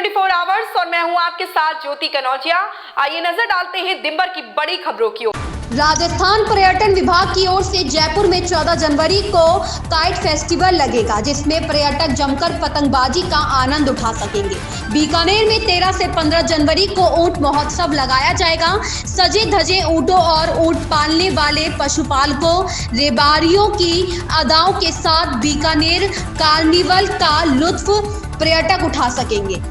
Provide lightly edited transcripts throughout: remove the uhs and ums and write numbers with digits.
24 hours और मैं हूं आपके साथ ज्योति कनौजिया। आइए नजर डालते हैं दिन भर की बड़ी खबरों की ओर। राजस्थान पर्यटन विभाग की ओर से जयपुर में 14 जनवरी को काइट फेस्टिवल लगेगा, जिसमें पर्यटक जमकर पतंगबाजी का आनंद उठा सकेंगे। बीकानेर में 13 से 15 जनवरी को ऊंट महोत्सव लगाया जाएगा। सजे धजे ऊंटों और ऊंट पालने वाले पशुपालकों, रेबारियों की अदाओं के साथ बीकानेर कार्निवल का लुत्फ पर्यटक उठा सकेंगे।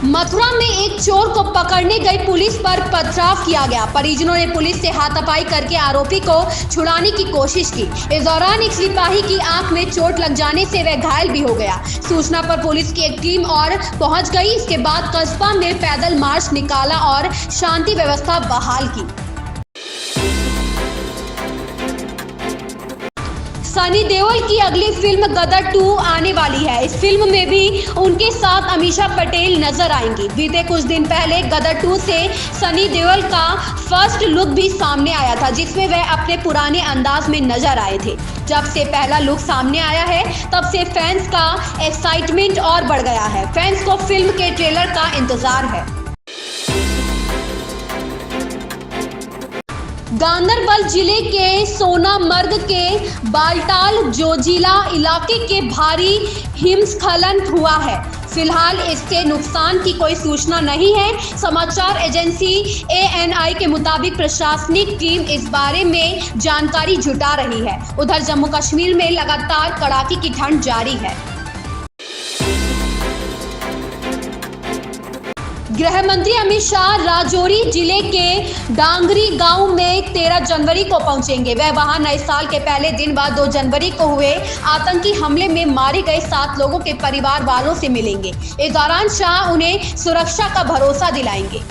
मथुरा में एक चोर को पकड़ने गई पुलिस पर पथराव किया गया। परिजनों ने पुलिस से हाथापाई करके आरोपी को छुड़ाने की कोशिश की। इस दौरान एक सिपाही की आंख में चोट लग जाने से वह घायल भी हो गया। सूचना पर पुलिस की एक टीम और पहुंच गई। इसके बाद कस्बा में पैदल मार्च निकाला और शांति व्यवस्था बहाल की। सनी देओल की अगली फिल्म गदर 2 आने वाली है। इस फिल्म में भी उनके साथ अमीषा पटेल नजर आएंगी। बीते कुछ दिन पहले गदर 2 से सनी देओल का फर्स्ट लुक भी सामने आया था, जिसमें वह अपने पुराने अंदाज में नजर आए थे। जब से पहला लुक सामने आया है, तब से फैंस का एक्साइटमेंट और बढ़ गया है। फैंस को फिल्म के ट्रेलर का इंतजार है। गांदरबल जिले के सोनामर्ग के बालटाल जोजिला इलाके के भारी हिमस्खलन हुआ है। फिलहाल इससे नुकसान की कोई सूचना नहीं है। समाचार एजेंसी ANI के मुताबिक प्रशासनिक टीम इस बारे में जानकारी जुटा रही है। उधर जम्मू कश्मीर में लगातार कड़ाके की ठंड जारी है। गृह मंत्री अमित शाह राजौरी जिले के डांगरी गांव में 13 जनवरी को पहुंचेंगे। वह वहां नए साल के पहले दिन बाद 2 जनवरी को हुए आतंकी हमले में मारे गए 7 लोगों के परिवार वालों से मिलेंगे। इस दौरान शाह उन्हें सुरक्षा का भरोसा दिलाएंगे।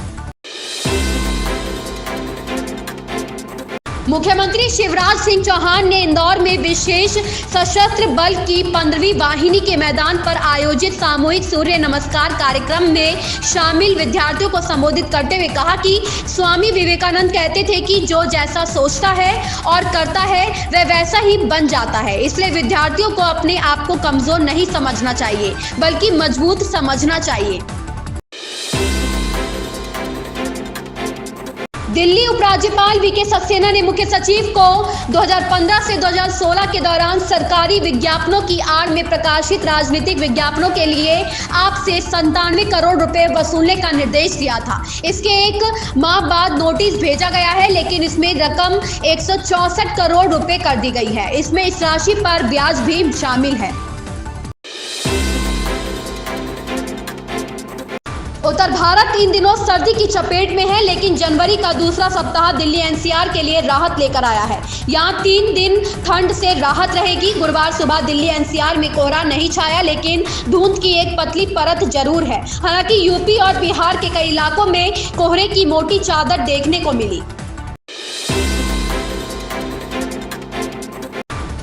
मुख्यमंत्री शिवराज सिंह चौहान ने इंदौर में विशेष सशस्त्र बल की 15वीं वाहिनी के मैदान पर आयोजित सामूहिक सूर्य नमस्कार कार्यक्रम में शामिल विद्यार्थियों को संबोधित करते हुए कहा कि स्वामी विवेकानंद कहते थे कि जो जैसा सोचता है और करता है वह वैसा ही बन जाता है। इसलिए विद्यार्थियों को अपने आप को कमजोर नहीं समझना चाहिए, बल्कि मजबूत समझना चाहिए। दिल्ली उपराज्यपाल VK सक्सेना ने मुख्य सचिव को 2015 से 2016 के दौरान सरकारी विज्ञापनों की आड़ में प्रकाशित राजनीतिक विज्ञापनों के लिए आपसे 97 करोड़ रुपए वसूलने का निर्देश दिया था। इसके एक माह बाद नोटिस भेजा गया है, लेकिन इसमें रकम 164 करोड़ रुपए कर दी गई है। इसमें इस राशि पर ब्याज भी शामिल है। उत्तर भारत इन दिनों सर्दी की चपेट में है, लेकिन जनवरी का दूसरा सप्ताह दिल्ली NCR के लिए राहत लेकर आया है। यहाँ 3 दिन ठंड से राहत रहेगी। गुरुवार सुबह दिल्ली NCR में कोहरा नहीं छाया, लेकिन धुंध की एक पतली परत जरूर है। हालांकि यूपी और बिहार के कई इलाकों में कोहरे की मोटी चादर देखने को मिली।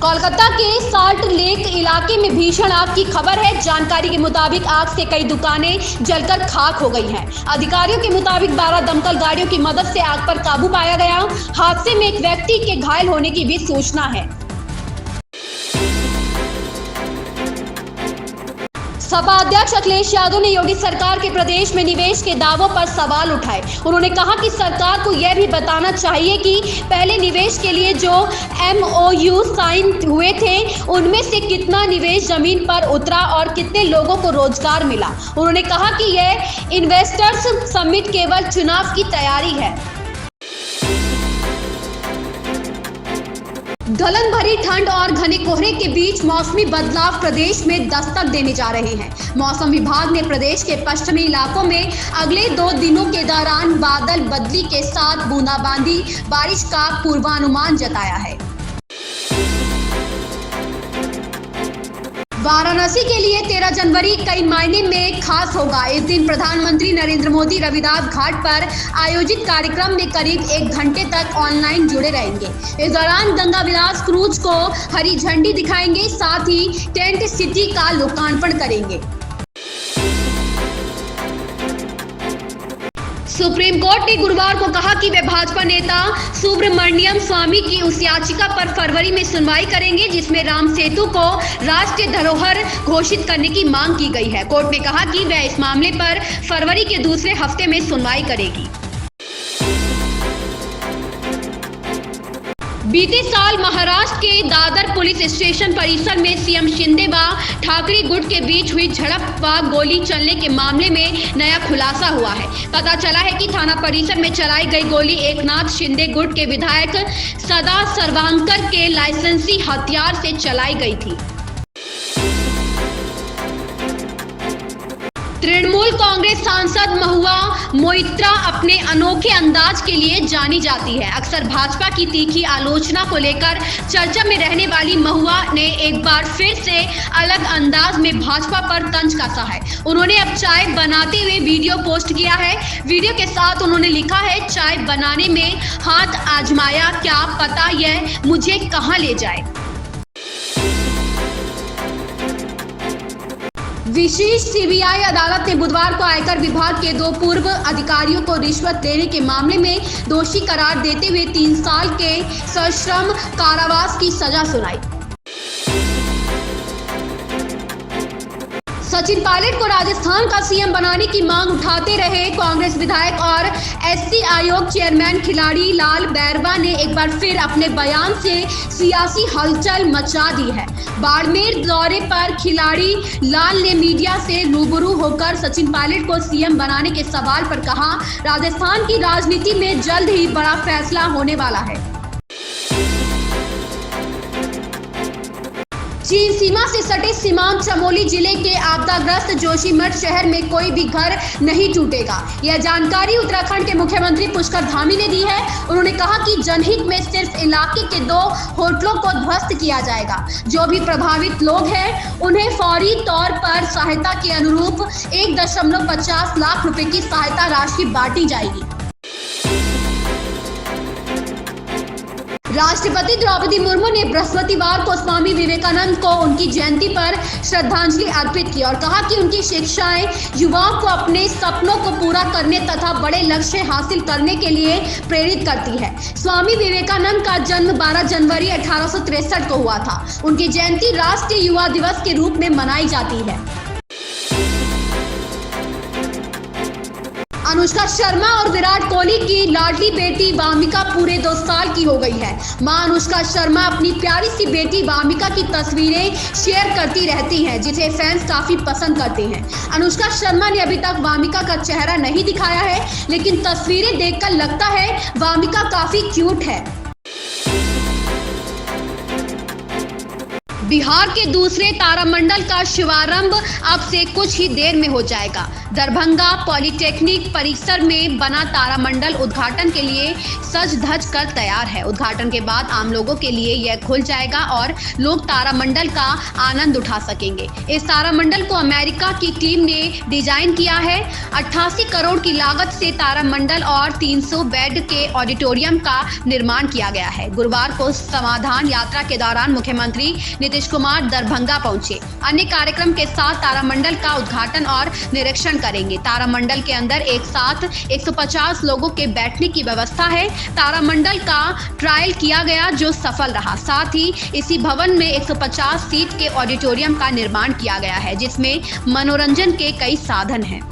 कोलकाता के साल्ट लेक इलाके में भीषण आग की खबर है। जानकारी के मुताबिक आग से कई दुकानें जलकर खाक हो गई हैं। अधिकारियों के मुताबिक 12 दमकल गाड़ियों की मदद से आग पर काबू पाया गया। हादसे में एक व्यक्ति के घायल होने की भी सूचना है। सपा अध्यक्ष अखिलेश यादव ने योगी सरकार के प्रदेश में निवेश के दावों पर सवाल उठाए। उन्होंने कहा कि सरकार को यह भी बताना चाहिए कि पहले निवेश के लिए जो MOU साइन हुए थे, उनमें से कितना निवेश जमीन पर उतरा और कितने लोगों को रोजगार मिला। उन्होंने कहा कि यह इन्वेस्टर्स समिट केवल चुनाव की तैयारी है। गलन भरी ठंड और घने कोहरे के बीच मौसमी बदलाव प्रदेश में दस्तक देने जा रहे हैं। मौसम विभाग ने प्रदेश के पश्चिमी इलाकों में अगले 2 दिनों के दौरान बादल बदली के साथ बूंदाबांदी बारिश का पूर्वानुमान जताया है। वाराणसी के लिए 13 जनवरी कई मायने में खास होगा। इस दिन प्रधानमंत्री नरेंद्र मोदी रविदास घाट पर आयोजित कार्यक्रम में करीब 1 घंटे तक ऑनलाइन जुड़े रहेंगे। इस दौरान गंगा विलास क्रूज को हरी झंडी दिखाएंगे, साथ ही टेंट सिटी का लोकार्पण करेंगे। सुप्रीम कोर्ट ने गुरुवार को कहा कि वे भाजपा नेता सुब्रमण्यम स्वामी की उस याचिका पर फरवरी में सुनवाई करेंगे जिसमें राम सेतु को राष्ट्रीय धरोहर घोषित करने की मांग की गई है। कोर्ट ने कहा कि वह इस मामले पर फरवरी के दूसरे हफ्ते में सुनवाई करेगी। बीते साल महाराष्ट्र के दादर पुलिस स्टेशन परिसर में सीएम शिंदे व ठाकरे गुट के बीच हुई झड़प व गोली चलने के मामले में नया खुलासा हुआ है। पता चला है कि थाना परिसर में चलाई गई गोली एकनाथ शिंदे गुट के विधायक सदा सर्वांकर के लाइसेंसी हथियार से चलाई गई थी। तृणमूल कांग्रेस सांसद महुआ मोइत्रा अपने अनोखे अंदाज के लिए जानी जाती है। अक्सर भाजपा की तीखी आलोचना को लेकर चर्चा में रहने वाली महुआ ने एक बार फिर से अलग अंदाज में भाजपा पर तंज कसा है। उन्होंने अब चाय बनाते हुए वीडियो पोस्ट किया है। वीडियो के साथ उन्होंने लिखा है, चाय बनाने में हाथ आजमाया, क्या पता यह मुझे कहां ले जाए। विशेष सीबीआई अदालत ने बुधवार को आयकर विभाग के 2 पूर्व अधिकारियों को रिश्वत देने के मामले में दोषी करार देते हुए 3 साल के सश्रम कारावास की सजा सुनाई। सचिन पायलट को राजस्थान का सीएम बनाने की मांग उठाते रहे कांग्रेस विधायक और एससी आयोग चेयरमैन खिलाड़ी लाल बैरवा ने एक बार फिर अपने बयान से सियासी हलचल मचा दी है। बाड़मेर दौरे पर खिलाड़ी लाल ने मीडिया से रूबरू होकर सचिन पायलट को सीएम बनाने के सवाल पर कहा, राजस्थान की राजनीति में जल्द ही बड़ा फैसला होने वाला है। चीन सीमा से सटे सीमांत चमोली जिले के आपदाग्रस्त जोशीमठ शहर में कोई भी घर नहीं टूटेगा। यह जानकारी उत्तराखंड के मुख्यमंत्री पुष्कर धामी ने दी है। उन्होंने कहा कि जनहित में सिर्फ इलाके के 2 होटलों को ध्वस्त किया जाएगा। जो भी प्रभावित लोग हैं उन्हें फौरी तौर पर सहायता के अनुरूप 1.50 लाख रुपए की सहायता राशि बांटी जाएगी। राष्ट्रपति द्रौपदी मुर्मू ने बृहस्पतिवार को स्वामी विवेकानंद को उनकी जयंती पर श्रद्धांजलि अर्पित की और कहा कि उनकी शिक्षाएं युवाओं को अपने सपनों को पूरा करने तथा बड़े लक्ष्य हासिल करने के लिए प्रेरित करती है। स्वामी विवेकानंद का जन्म 12 जनवरी 1863 को हुआ था। उनकी जयंती राष्ट्रीय युवा दिवस के रूप में मनाई जाती है। अनुष्का शर्मा और विराट कोहली की लाडली बेटी वामिका पूरे 2 साल की हो गई है। मां अनुष्का शर्मा अपनी प्यारी सी बेटी वामिका की तस्वीरें शेयर करती रहती हैं, जिसे फैंस काफी पसंद करते हैं। अनुष्का शर्मा ने अभी तक वामिका का चेहरा नहीं दिखाया है, लेकिन तस्वीरें देखकर लगता है वामिका काफी क्यूट है। बिहार के दूसरे तारामंडल का शुभारंभ अब से कुछ ही देर में हो जाएगा। दरभंगा पॉलिटेक्निक परिसर में बना तारामंडल उद्घाटन के लिए सज धज कर तैयार है। उद्घाटन के बाद आम लोगों के लिए यह खुल जाएगा और लोग तारामंडल का आनंद उठा सकेंगे। इस तारामंडल को अमेरिका की टीम ने डिजाइन किया है। 88 करोड़ की लागत से तारामंडल और 300 बेड के ऑडिटोरियम का निर्माण किया गया है। गुरुवार को समाधान यात्रा के दौरान मुख्यमंत्री नीतीश कुमार दरभंगा पहुंचे। अन्य कार्यक्रम के साथ तारामंडल का उद्घाटन और निरीक्षण करेंगे। तारामंडल के अंदर एक साथ 150 लोगों के बैठने की व्यवस्था है। तारामंडल का ट्रायल किया गया जो सफल रहा। साथ ही इसी भवन में 150 सीट के ऑडिटोरियम का निर्माण किया गया है, जिसमें मनोरंजन के कई साधन हैं।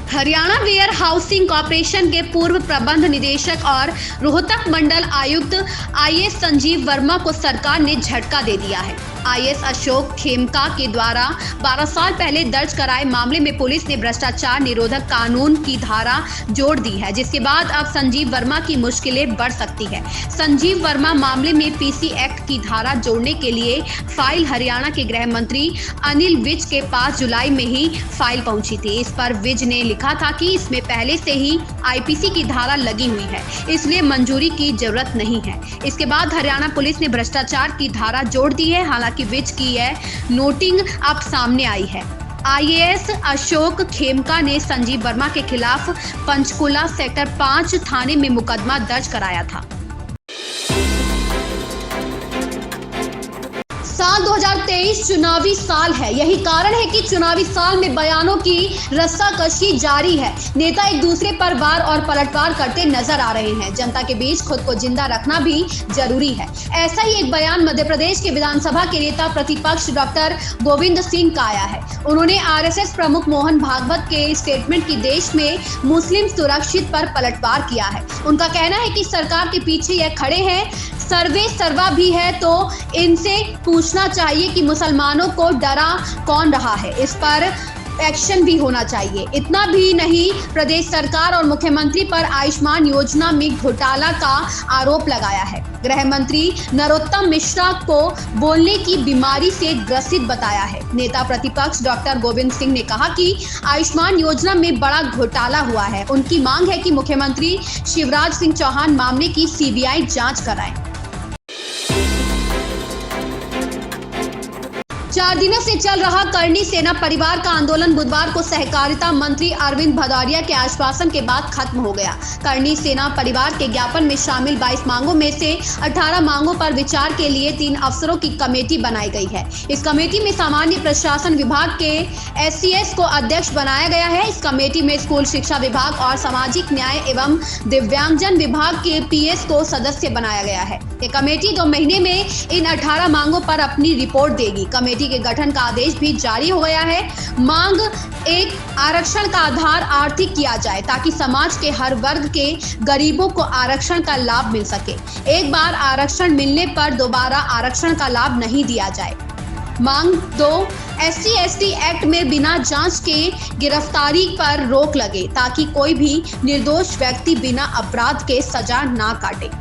हरियाणा वेयर हाउसिंग कॉर्पोरेशन के पूर्व प्रबंध निदेशक और रोहतक मंडल आयुक्त आईएएस संजीव वर्मा को सरकार ने झटका दे दिया है। आईएएस अशोक खेमका के द्वारा 12 साल पहले दर्ज कराए मामले में पुलिस ने भ्रष्टाचार निरोधक कानून की धारा जोड़ दी है, जिसके बाद अब संजीव वर्मा की मुश्किलें बढ़ सकती है। संजीव वर्मा मामले में पीसी एक्ट की धारा जोड़ने के लिए फाइल हरियाणा के गृह मंत्री अनिल विज के पास जुलाई में ही फाइल पहुंची थी। इस पर विज ने लिखा था कि इसमें पहले से ही आईपीसी की धारा लगी हुई है, इसलिए मंजूरी की जरूरत नहीं है। इसके बाद हरियाणा पुलिस ने भ्रष्टाचार की धारा जोड़ दी है। हालांकि विज की यह नोटिंग अब सामने आई है। आईएएस अशोक खेमका ने संजीव वर्मा के खिलाफ पंचकुला सेक्टर 5 थाने में मुकदमा दर्ज कराया था। साल 2023 चुनावी साल है। यही कारण है कि चुनावी साल में बयानों की रस्साकशी जारी है। नेता एक दूसरे पर वार और पलटवार करते नजर आ रहे हैं। जनता के बीच खुद को जिंदा रखना भी जरूरी है। ऐसा ही एक बयान मध्य प्रदेश के विधानसभा के नेता प्रतिपक्ष डॉक्टर गोविंद सिंह का आया है। उन्होंने आरएसएस प्रमुख मोहन भागवत के स्टेटमेंट की देश में मुस्लिम सुरक्षित पर पलटवार किया है। उनका कहना है कि सरकार के पीछे यह खड़े हैं, सर्वे सर्वा भी है, तो इनसे पूछना चाहिए कि मुसलमानों को डरा कौन रहा है। इस पर एक्शन भी होना चाहिए। इतना भी नहीं, प्रदेश सरकार और मुख्यमंत्री पर आयुष्मान योजना में घोटाला का आरोप लगाया है। गृह मंत्री नरोत्तम मिश्रा को बोलने की बीमारी से ग्रसित बताया है। नेता प्रतिपक्ष डॉक्टर गोविंद सिंह ने कहा कि आयुष्मान योजना में बड़ा घोटाला हुआ है। उनकी मांग है कि मुख्यमंत्री शिवराज सिंह चौहान मामले की सीबीआई जांच कराएं। 4 दिनों से चल रहा करनी सेना परिवार का आंदोलन बुधवार को सहकारिता मंत्री अरविंद भदौरिया के आश्वासन के बाद खत्म हो गया। करनी सेना परिवार के ज्ञापन में शामिल 22 मांगों में से 18 मांगों पर विचार के लिए 3 अफसरों की कमेटी बनाई गई है। इस कमेटी में सामान्य प्रशासन विभाग के SCS को अध्यक्ष बनाया गया है। इस कमेटी में स्कूल शिक्षा विभाग और सामाजिक न्याय एवं दिव्यांगजन विभाग के PS को सदस्य बनाया गया है। ये कमेटी 2 महीने में इन 18 मांगों पर अपनी रिपोर्ट देगी। कमेटी के गठन का आदेश भी जारी हो गया है। मांग 1, आरक्षण का आधार आर्थिक किया जाए ताकि समाज के हर वर्ग के गरीबों को आरक्षण का लाभ मिल सके। एक बार आरक्षण मिलने पर दोबारा आरक्षण का लाभ नहीं दिया जाए। मांग 2, SC/ST एक्ट में बिना जांच के गिरफ्तारी पर रोक लगे ताकि कोई भी निर्दोष व्यक्ति बिना अपराध के सजा ना काटे।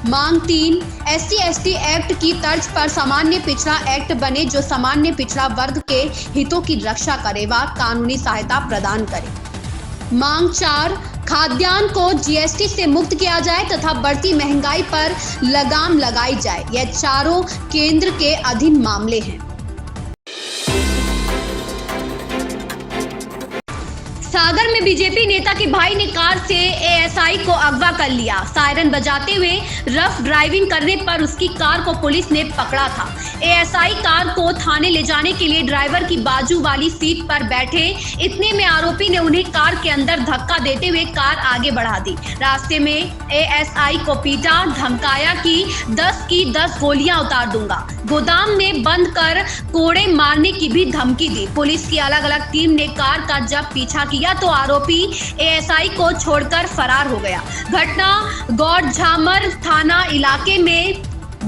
मांग 3, SC/ST एक्ट की तर्ज पर सामान्य पिछड़ा एक्ट बने जो सामान्य पिछड़ा वर्ग के हितों की रक्षा करे व कानूनी सहायता प्रदान करे। मांग 4, खाद्यान्न को GST से मुक्त किया जाए तथा बढ़ती महंगाई पर लगाम लगाई जाए। यह चारों केंद्र के अधीन मामले हैं। सागर में बीजेपी नेता के भाई ने कार से ASI को अगवा कर लिया। सायरन बजाते हुए रफ ड्राइविंग करने पर उसकी कार को पुलिस ने पकड़ा था। ASI कार को थाने ले जाने के लिए ड्राइवर की बाजू वाली सीट पर बैठे। इतने में आरोपी ने उन्हें कार के अंदर धक्का देते हुए कार आगे बढ़ा दी। रास्ते में ASI को पीटा, धमकाया कि 10 की 10 गोलियां उतार दूंगा। गोदाम में बंद कर कोड़े मारने की भी धमकी दी। पुलिस की अलग अलग टीम ने कार का जब पीछा किया तो आरोपी ASI को छोड़कर फरार हो गया। घटना गौड़झामर थाना इलाके में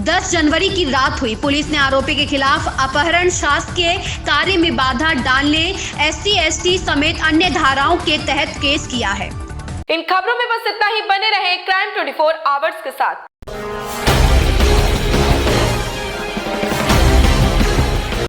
10 जनवरी की रात हुई। पुलिस ने आरोपी के खिलाफ अपहरण, शासकीय कार्य में बाधा डालने, SC/ST समेत अन्य धाराओं के तहत केस किया है। इन खबरों में बस इतना ही। बने रहे क्राइम 24 आवर्स के साथ।